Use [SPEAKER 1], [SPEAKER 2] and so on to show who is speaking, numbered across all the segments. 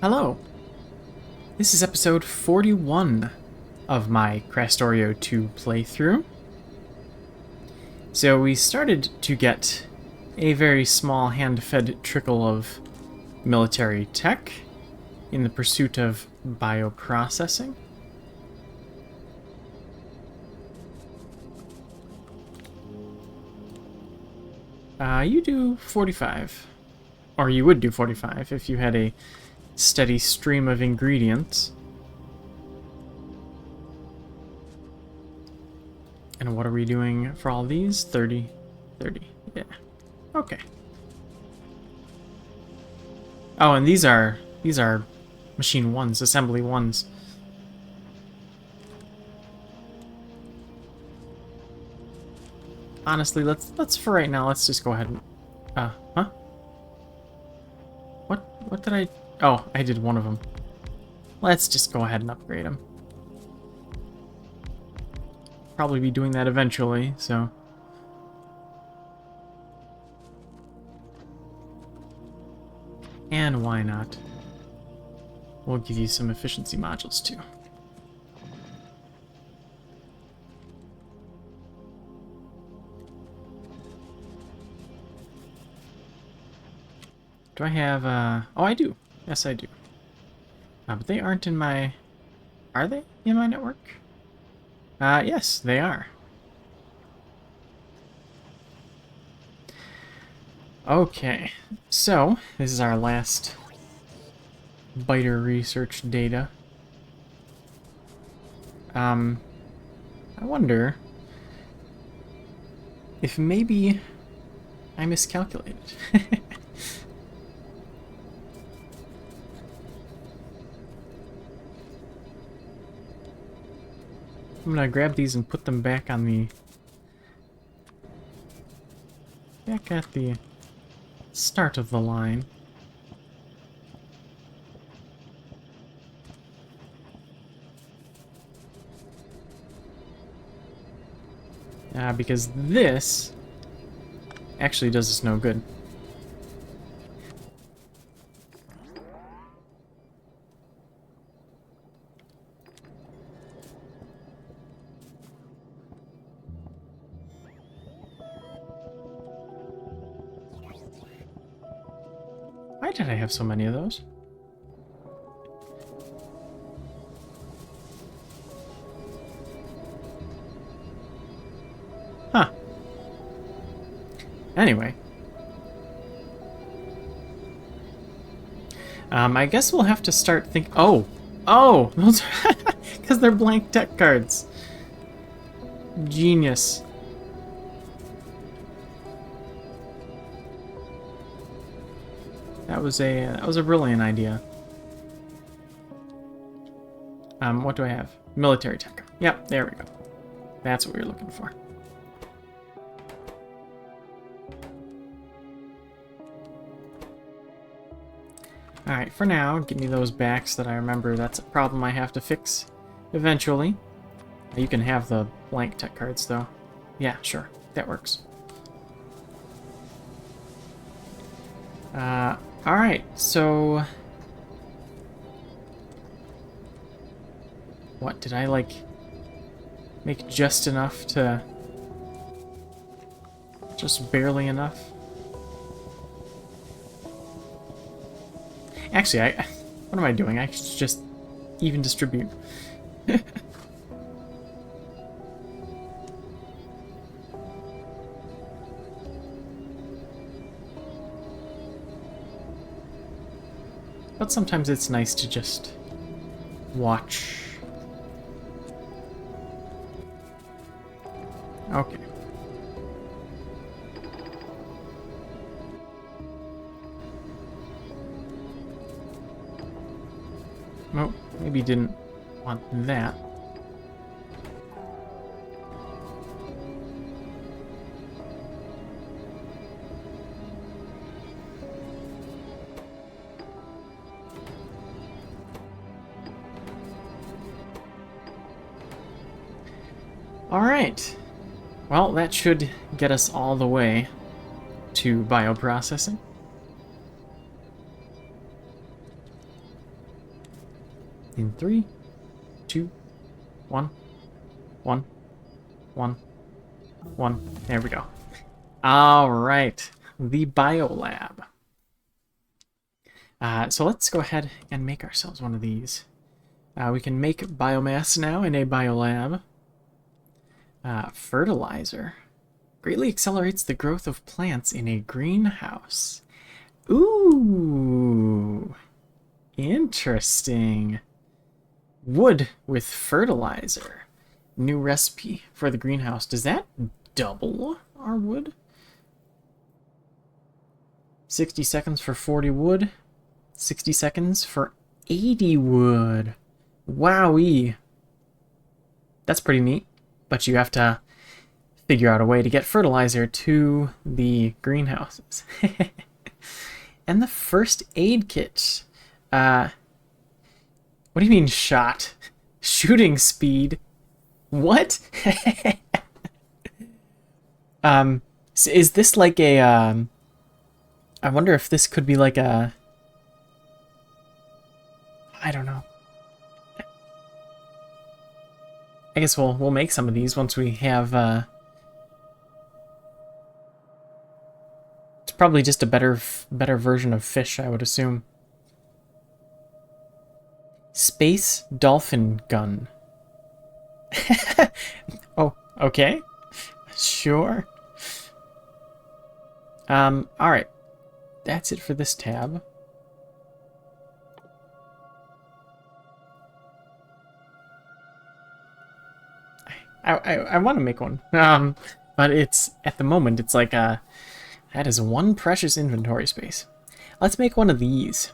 [SPEAKER 1] Hello. This is episode 41 of my Krastorio 2 playthrough. So we started to get a very small hand-fed trickle of military tech in the pursuit of bioprocessing. You do 45. Or you would do 45 if you had a steady stream of ingredients. And what are we doing for all these? 30. 30. Yeah. Okay. Oh, and these are machine ones, assembly ones. Honestly, let's for right now, let's just go ahead and huh? What did I... Oh, I did one of them. Let's just go ahead and upgrade them. Probably be doing that eventually, so... And why not? We'll give you some efficiency modules too. Do I have, oh, I do. Yes, I do. But they aren't in my... Are they in my network? Yes, they are. Okay, so this is our last biter research data. I wonder if maybe I miscalculated. I'm gonna grab these and put them back on the... back at the start of the line. Because this actually does us no good. Why did I have so many of those? Huh. Anyway. I guess we'll have to start thinking... Oh! Oh! Those are... because they're blank tech cards. Genius. That was a brilliant idea. What do I have? Military tech. Yep, there we go. That's what we were looking for. Alright, for now, give me those backs that I remember that's a problem I have to fix eventually. You can have the blank tech cards, though. Yeah, sure. That works. Alright, so... What, did I, like, make just enough to... Just barely enough? Actually, what am I doing? I should just even distribute. But sometimes it's nice to just watch. Okay. Well, maybe didn't want that. Alright. Well, that should get us all the way to bioprocessing. In 3, 2, 1, 1, 1, 1. There we go. All right, the biolab. So let's go ahead and make ourselves one of these. We can make biomass now in a biolab. Fertilizer. Greatly accelerates the growth of plants in a greenhouse. Ooh, interesting. Wood with fertilizer. New recipe for the greenhouse. Does that double our wood? 60 seconds for 40 wood. 60 seconds for 80 wood. Wowee. That's pretty neat. But you have to figure out a way to get fertilizer to the greenhouses. And the first aid kit. What do you mean shot? Shooting speed? What? So is this like a, I wonder if this could be like a, I don't know. I guess we'll make some of these once we have, it's probably just a better version of fish, I would assume. Space dolphin gun. Oh, okay. Sure. Alright. That's it for this tab. I want to make one. But it's, at the moment, it's like, that is one precious inventory space. Let's make one of these.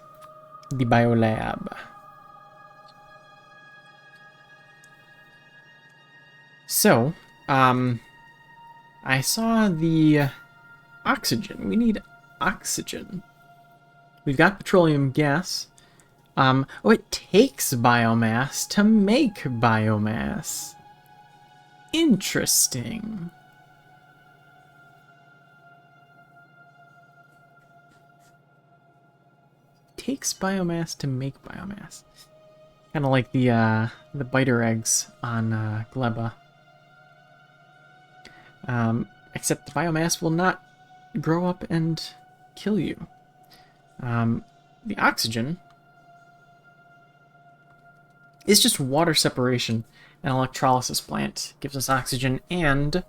[SPEAKER 1] The biolab. So, I saw the oxygen. We need oxygen. We've got petroleum gas. Oh, it takes biomass to make biomass. Interesting. Takes biomass to make biomass. Kind of like the biter eggs on Gleba. Except the biomass will not grow up and kill you. The oxygen is just water separation. An electrolysis plant gives us oxygen and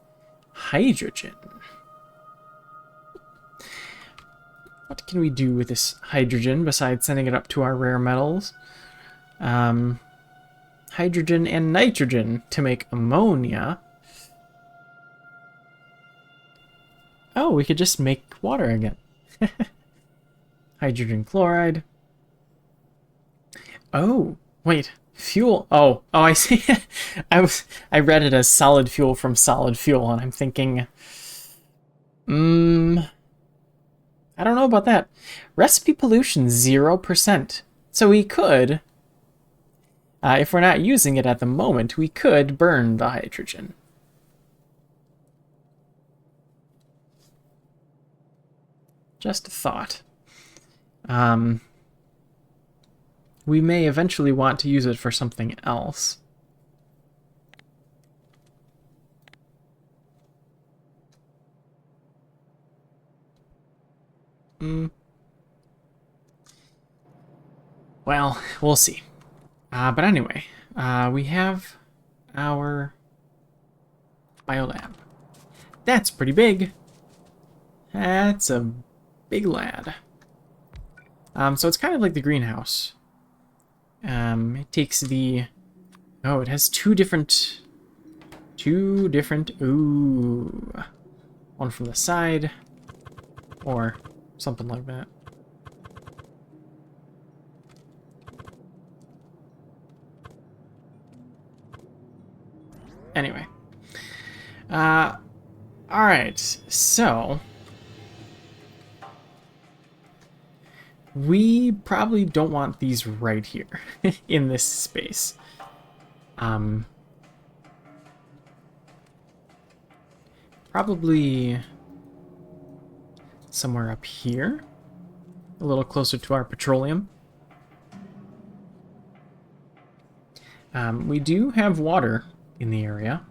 [SPEAKER 1] hydrogen. What can we do with this hydrogen besides sending it up to our rare metals? Hydrogen and nitrogen to make ammonia. Oh, we could just make water again. Hydrogen chloride. Oh, wait. Fuel. Oh, I see. I read it as solid fuel from solid fuel, and I'm thinking, I don't know about that. Recipe pollution 0%. So we could, if we're not using it at the moment, we could burn the hydrogen. Just a thought. We may eventually want to use it for something else. Well, we'll see. But anyway, we have our biolab. That's pretty big. That's a big lad. So it's kind of like the greenhouse. It takes the... Oh, it has two different... Ooh. One from the side. Or something like that. Anyway. Alright, so... We probably don't want these right here in this space. Probably somewhere up here, a little closer to our petroleum. We do have water in the area.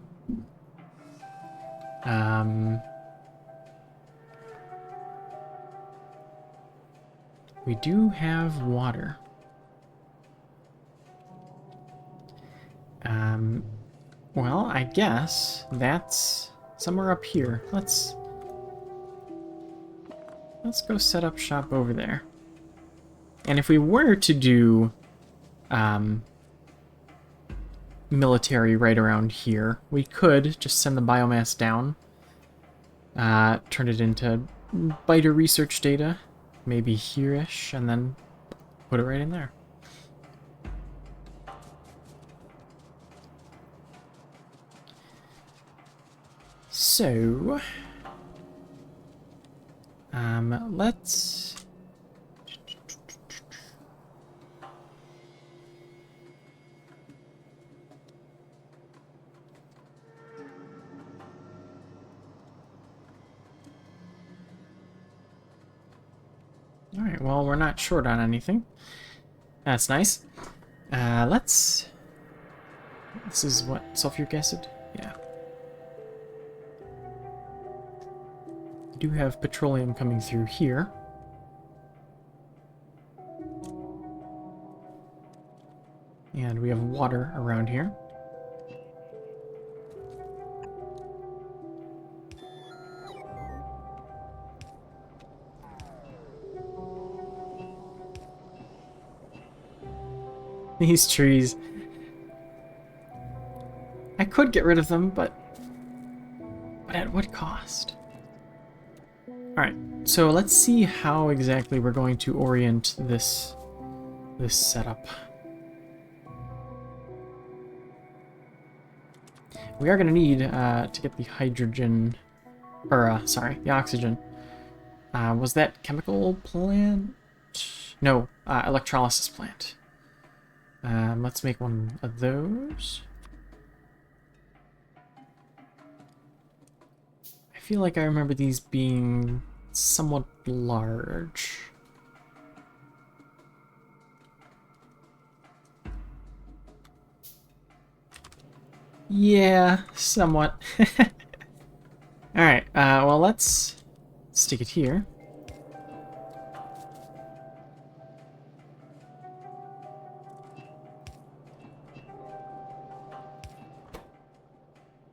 [SPEAKER 1] We do have water. Well, I guess that's somewhere up here. Let's go set up shop over there. And if we were to do military right around here, we could just send the biomass down, turn it into biter research data, maybe here-ish, and then put it right in there. So, let's... Alright, well, we're not short on anything. That's nice. Let's... This is what? Sulfuric acid? Yeah. We do have petroleum coming through here. And we have water around here. These trees. I could get rid of them, but at what cost? Alright, so let's see how exactly we're going to orient this setup. We are going to need to get the hydrogen, or sorry, the oxygen. Was that chemical plant? No, electrolysis plant. Let's make one of those. I feel like I remember these being somewhat large. Yeah, somewhat. Alright, well, let's stick it here.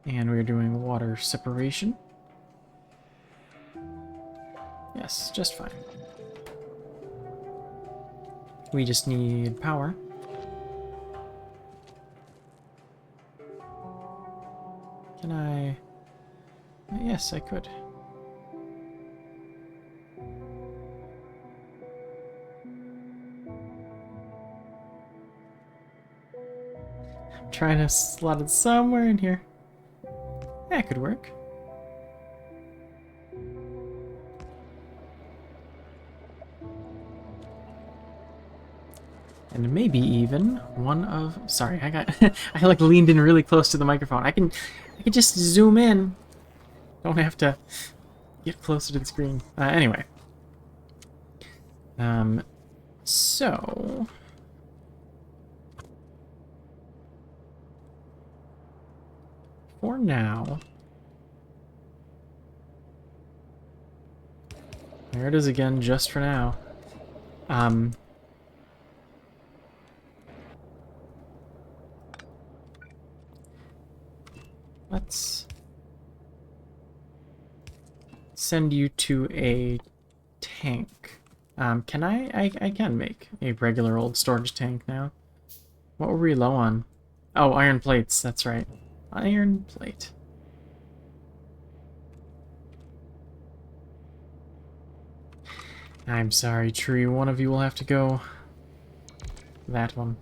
[SPEAKER 1] And we're doing water separation. Yes, just fine. We just need power. Can I... Yes, I could. I'm trying to slot it somewhere in here. That could work. And maybe even one of... Sorry, I got... I like leaned in really close to the microphone. I can just zoom in. Don't have to get closer to the screen. Anyway. So... For now... There it is again, just for now. Let's send you to a tank. Can I can make a regular old storage tank now. What were we low on? Oh, iron plates, that's right. Iron plate. I'm sorry, tree. One of you will have to go. That one.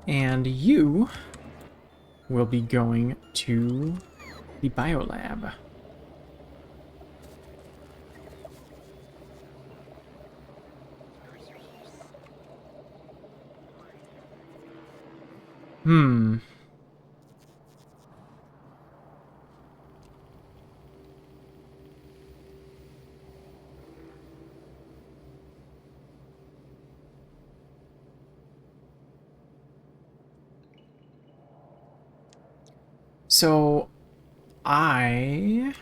[SPEAKER 1] And you will be going to the biolab. So I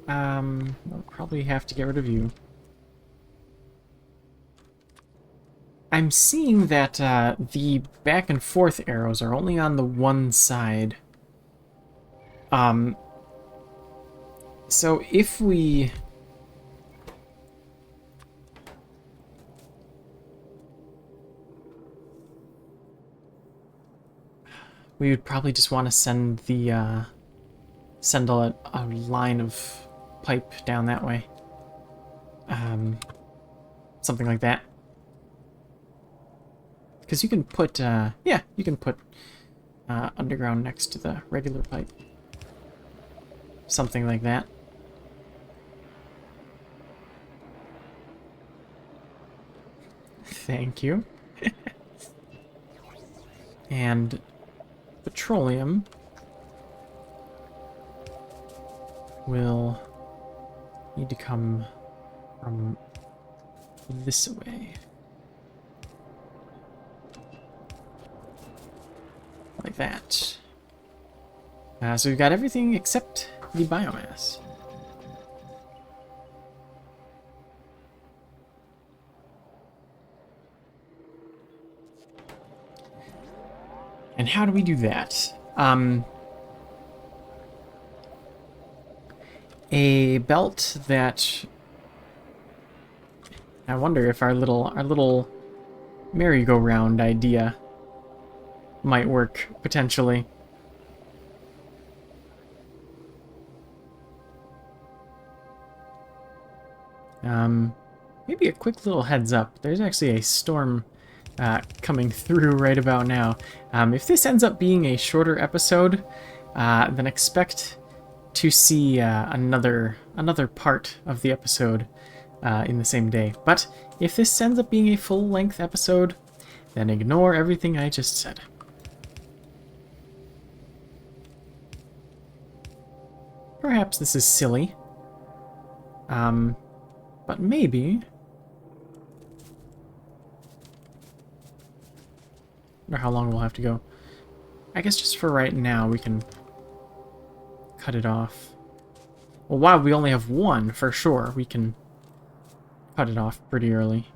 [SPEAKER 1] will probably have to get rid of you. I'm seeing that the back and forth arrows are only on the one side. So if we would probably just want to send the send a line of pipe down that way. Something like that. Because you can put, yeah, you can put underground next to the regular pipe. Something like that. Thank you. And petroleum will need to come from this way. Like that. So we've got everything except the biomass. And how do we do that? A belt that... I wonder if our little merry-go-round idea might work, potentially. Maybe a quick little heads up. There's actually a storm coming through right about now. If this ends up being a shorter episode, then expect to see another part of the episode in the same day. But if this ends up being a full-length episode, then ignore everything I just said. Perhaps this is silly. But maybe... I wonder how long we'll have to go. I guess just for right now, we can cut it off. Well, while we only have one, for sure, we can cut it off pretty early.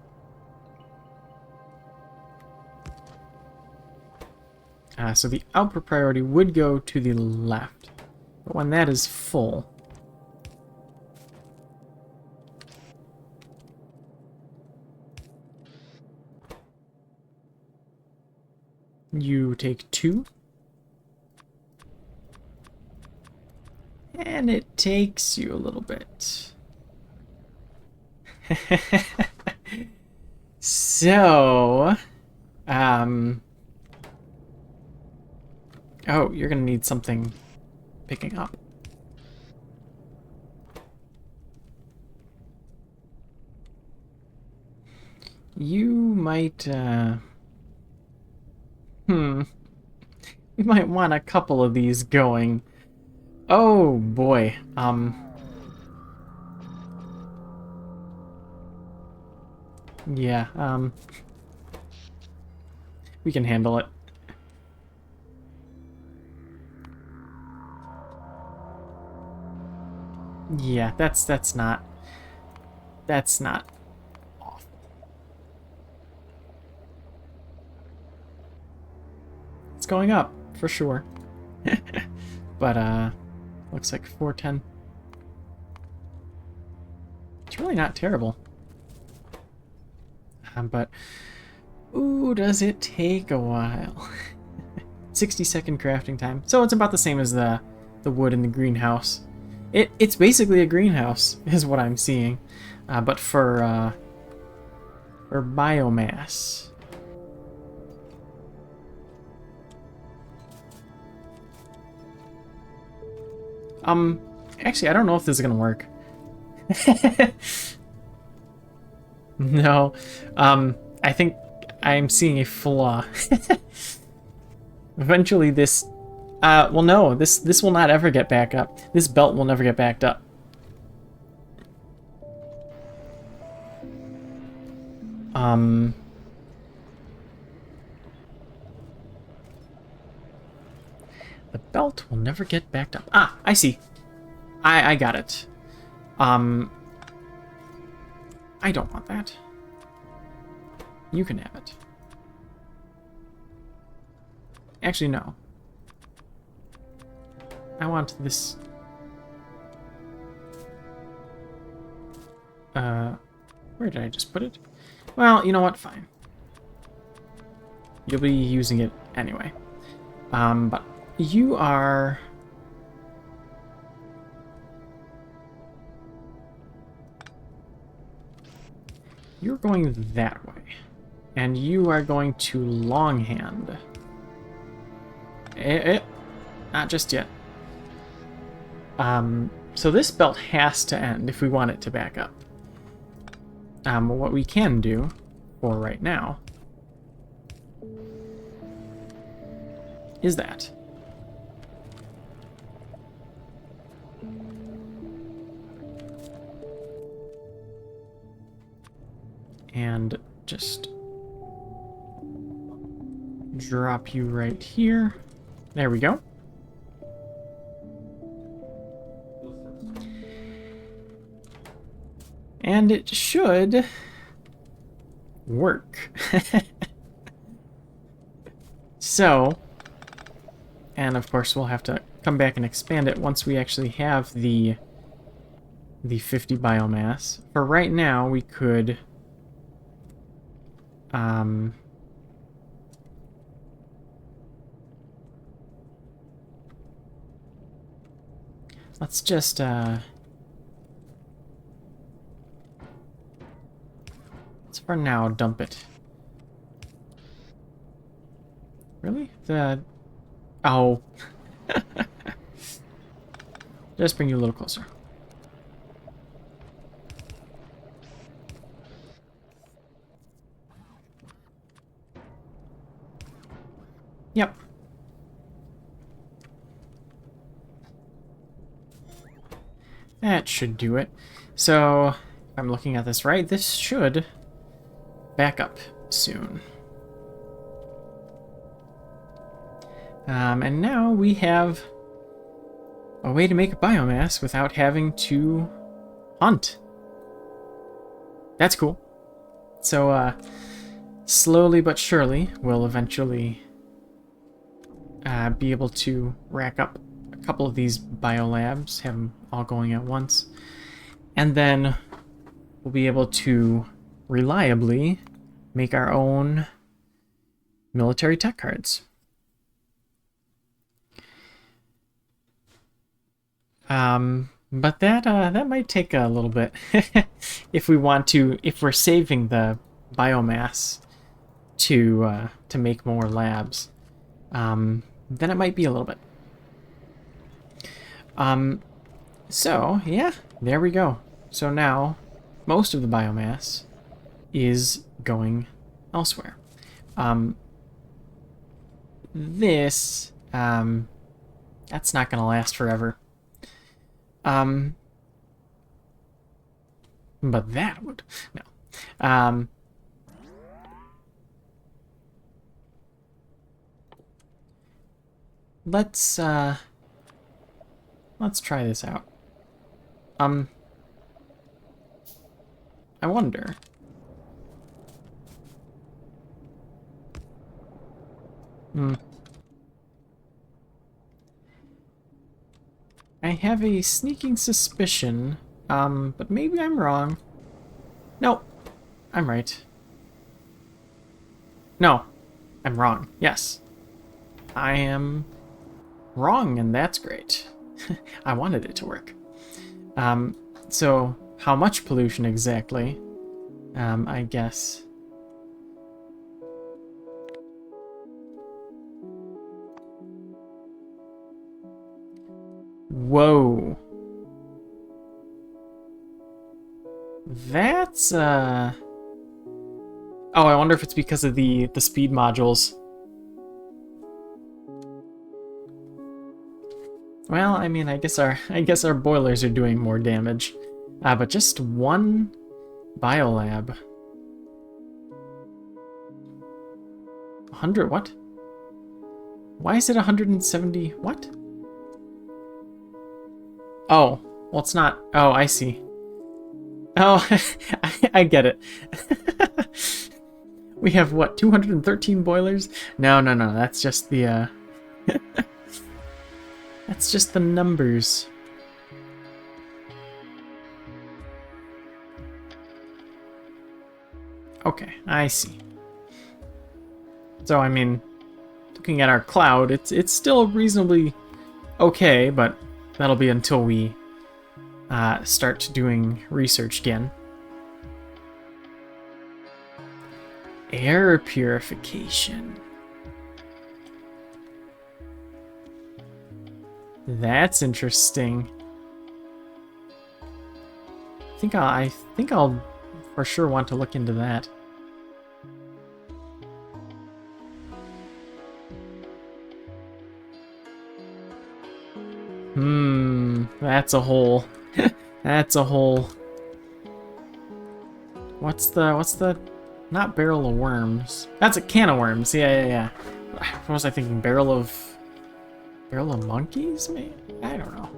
[SPEAKER 1] So the output priority would go to the left. But when that is full... you take 2. And it takes you a little bit. So... oh, you're gonna need something picking up. You might, we might want a couple of these going. Oh, boy. Yeah, we can handle it. Yeah, that's not awful. It's going up for sure. But looks like 410. It's really not terrible. But ooh, does it take a while. 60-second crafting time. So it's about the same as the wood in the greenhouse. It's basically a greenhouse, is what I'm seeing, but for biomass. Actually, I don't know if this is gonna work. No, I think I'm seeing a flaw. Eventually, this. Well, no, this will not ever get back up. This belt will never get backed up. The belt built will never get backed up. Ah, I see. I got it. I don't want that. You can have it. Actually, no. I want this. Where did I just put it? Well, you know what? Fine. You'll be using it anyway. But you are... You're going that way. And you are going to longhand. Not just yet. So this belt has to end if we want it to back up. What we can do for right now is that. And just drop you right here. There we go. And it should work. So, and of course we'll have to come back and expand it once we actually have the 50 biomass. For right now, we could let's just let's for now dump it. Really? Oh. Just bring you a little closer. Yep. That should do it. So, if I'm looking at this right, this should back up soon. And now we have a way to make biomass without having to hunt. That's cool. So, slowly but surely, we'll eventually be able to rack up a couple of these biolabs, have them all going at once, and then we'll be able to reliably make our own military tech cards. But that might take a little bit if we want to, if we're saving the biomass to make more labs. Then it might be a little bit. So yeah, there we go. So now most of the biomass is going elsewhere. This that's not gonna last forever. But that would no. Let's try this out. I wonder. I have a sneaking suspicion, but maybe I'm wrong. Nope, I'm right. No, I'm wrong. Yes, I am wrong, and that's great. I wanted it to work. So how much pollution exactly? I guess. Whoa. That's oh, I wonder if it's because of the speed modules. Well, I mean, I guess our boilers are doing more damage. But just one biolab. 100 what? Why is it 170 what? Oh, well, it's not. Oh, I see. Oh, I get it. We have, what, 213 boilers? No, no, no, that's just the, that's just the numbers. Okay, I see. So, I mean, looking at our cloud, it's still reasonably okay, but that'll be until we start doing research again. Air purification. That's interesting. I think I'll for sure want to look into that. That's a hole. That's a hole. What's the not barrel of worms? That's a can of worms. Yeah. What was I thinking? Barrel of monkeys? Maybe? I don't know.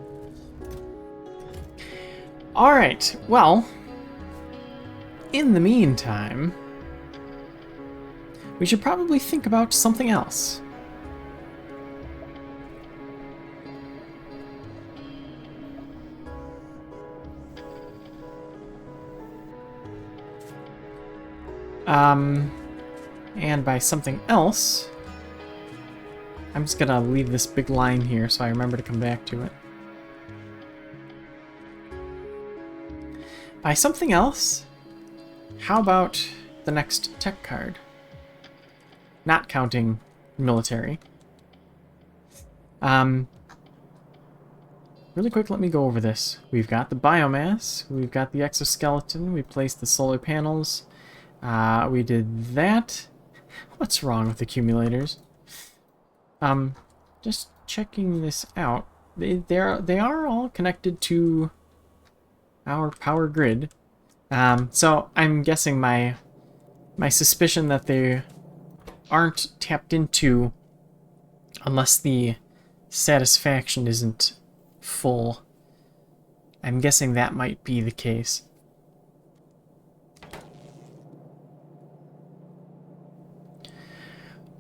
[SPEAKER 1] All right. Well, in the meantime, we should probably think about something else. And by something else, I'm just gonna leave this big line here so I remember to come back to it. By something else, how about the next tech card? Not counting military. Really quick, let me go over this. We've got the biomass, we've got the exoskeleton, we placed the solar panels, we did that. What's wrong with accumulators? Just checking this out. They are all connected to our power grid. So I'm guessing my suspicion that they aren't tapped into unless the satisfaction isn't full. I'm guessing that might be the case.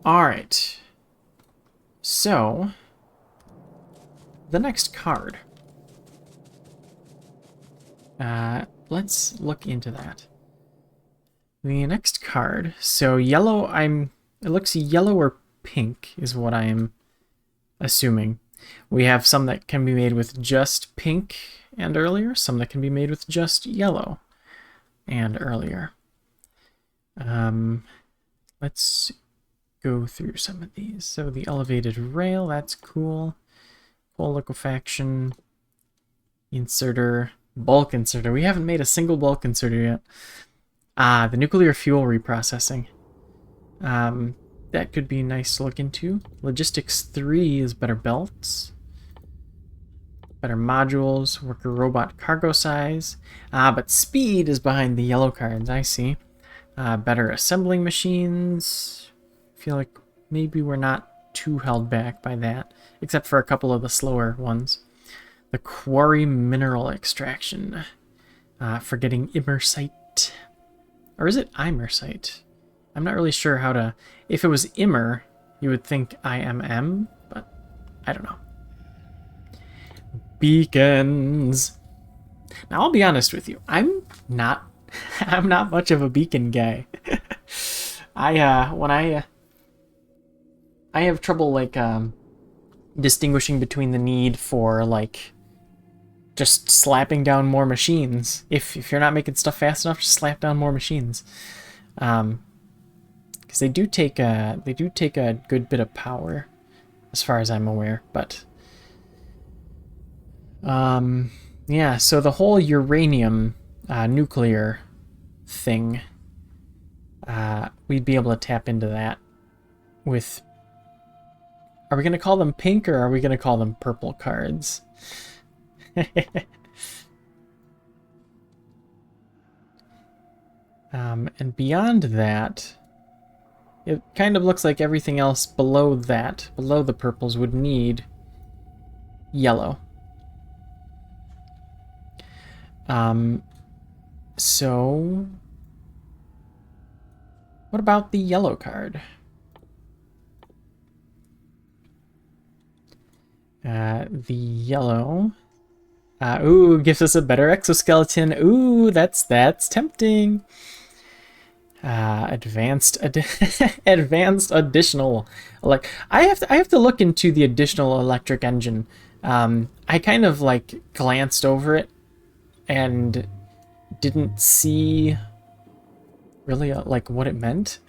[SPEAKER 1] Alright. So, the next card. Let's look into that. The next card. So yellow, it looks yellow or pink is what I am assuming. We have some that can be made with just pink and earlier, some that can be made with just yellow and earlier. Let's go through some of these. So the elevated rail, that's cool. Coal liquefaction, inserter, bulk inserter. We haven't made a single bulk inserter yet. The nuclear fuel reprocessing. That could be nice to look into. Logistics 3 is better belts. Better modules, worker robot cargo size. But speed is behind the yellow cards, I see. Better assembling machines. Feel like maybe we're not too held back by that, except for a couple of the slower ones. The quarry mineral extraction. Forgetting immersite. Or is it imersite? I'm not really sure how to... If it was immer, you would think IMM, but I don't know. Beacons. Now, I'll be honest with you. I'm not much of a beacon guy. I have trouble, like, distinguishing between the need for, like, just slapping down more machines. If you're not making stuff fast enough, just slap down more machines. Because they do take a good bit of power, as far as I'm aware. But yeah. So the whole uranium nuclear thing, we'd be able to tap into that with. Are we gonna call them pink or are we gonna call them purple cards? And beyond that, it kind of looks like everything else below that, below the purples, would need yellow. So what about the yellow card? The yellow, ooh, gives us a better exoskeleton. Ooh, that's tempting. Advanced additional, like I have to look into the additional electric engine. I kind of like glanced over it and didn't see really like what it meant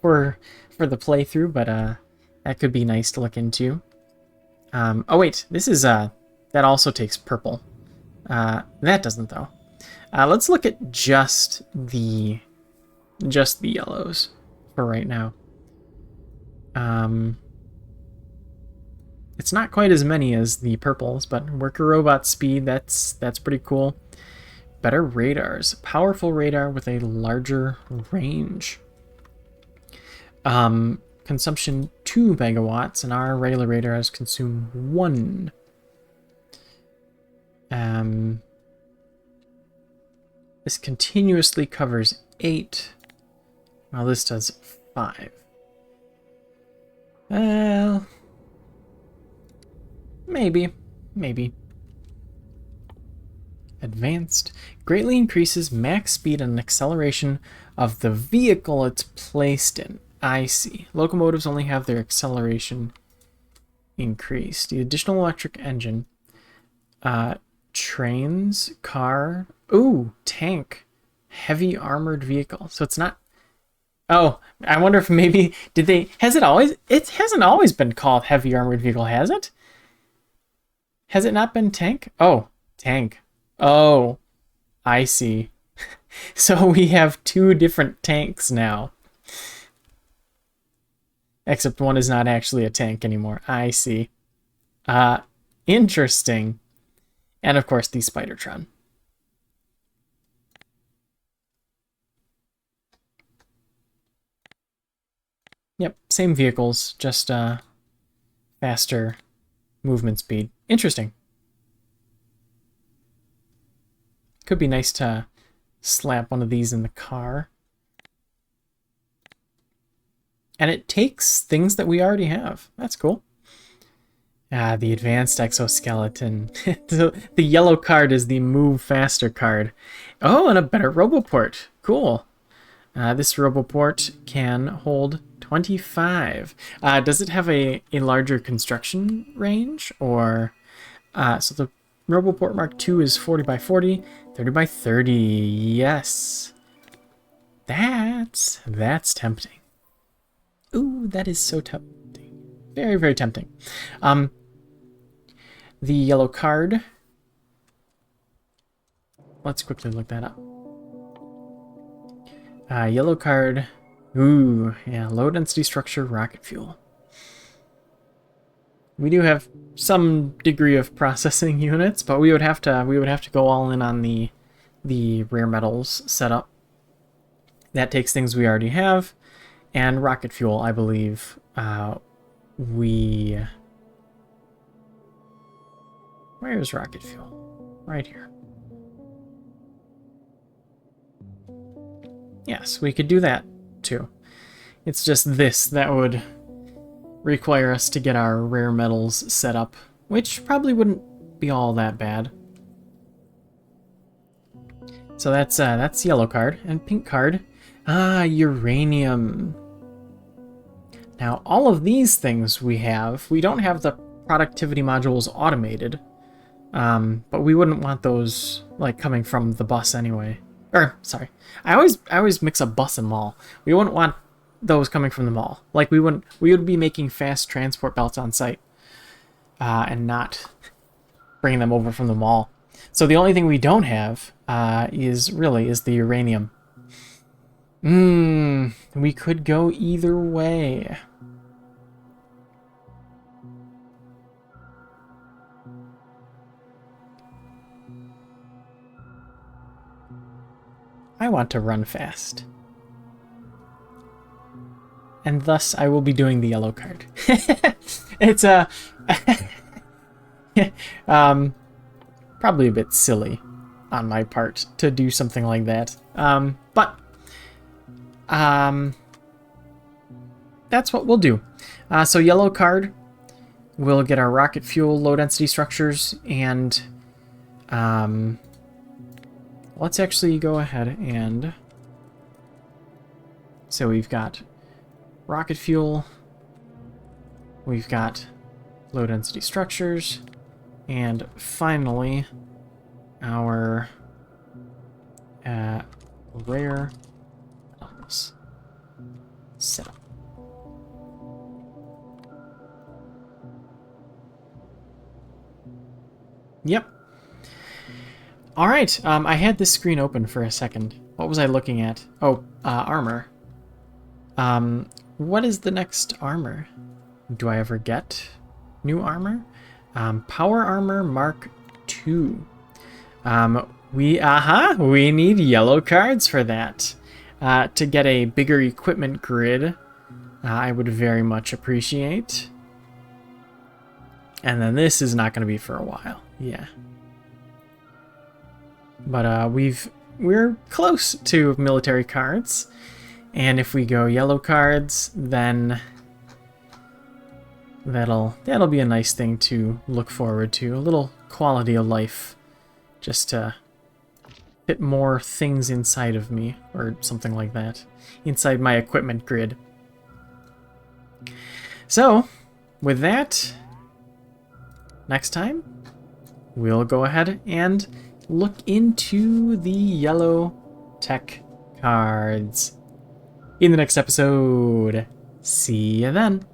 [SPEAKER 1] for the playthrough, but that could be nice to look into. Oh wait, this is that also takes purple. That doesn't though. Let's look at just the yellows for right now. It's not quite as many as the purples, but worker robot speed, that's pretty cool. Better radars, powerful radar with a larger range. Consumption 2 megawatts, and our regular radars consume 1. This continuously covers 8. Well, this does 5. Well, maybe. Advanced greatly increases max speed and acceleration of the vehicle it's placed in. I see. Locomotives only have their acceleration increased. The additional electric engine. Trains, car. Ooh, tank. Heavy armored vehicle. So it's not... Oh, I wonder if maybe... Did they... Has it always... It hasn't always been called heavy armored vehicle, has it? Has it not been tank? Oh, tank. Oh, I see. So we have 2 different tanks now. Except one is not actually a tank anymore. I see. Interesting. And of course the Spidertron. Yep, same vehicles, just faster movement speed. Interesting. Could be nice to slap one of these in the car. And it takes things that we already have. That's cool. The advanced exoskeleton. The yellow card is the move faster card. Oh, and a better roboport. Cool. This roboport can hold 25. Does it have a larger construction range? Or so the Roboport Mark II is 40 by 40, 30 by 30. Yes. That's tempting. Ooh, that is so tempting. Very, very tempting. The yellow card. Let's quickly look that up. Yellow card. Ooh, yeah, low density structure, rocket fuel. We do have some degree of processing units, but we would have to go all in on the rare metals setup. That takes things we already have, and rocket fuel, I believe. Where's rocket fuel? Right here. Yes, we could do that too. It's just this that would require us to get our rare metals set up, which probably wouldn't be all that bad. So that's yellow card. And pink card. Uranium. Now, all of these things we don't have the productivity modules automated, but we wouldn't want those like coming from the bus anyway. Or, sorry, I always mix up bus and mall. We wouldn't want those coming from the mall. Like we would be making fast transport belts on site, and not bringing them over from the mall. So the only thing we don't have is the uranium. We could go either way. I want to run fast. And thus I will be doing the yellow card. It's probably a bit silly, on my part to do something like that. But that's what we'll do. So yellow card, we'll get our rocket fuel, low density structures, and let's actually go ahead and... So we've got rocket fuel, we've got low density structures, and finally our rare elements setup. Yep. All right. I had this screen open for a second. What was I looking at? Oh, armor. What is the next armor? Do I ever get new armor? Power armor Mark II. We need yellow cards for that. To get a bigger equipment grid, I would very much appreciate. And then this is not going to be for a while. Yeah. But we're close to military cards. And if we go yellow cards, then that'll be a nice thing to look forward to. A little quality of life, just to fit more things inside of me, or something like that, inside my equipment grid. So, with that, next time, we'll go ahead and look into the yellow tech cards in the next episode. See you then.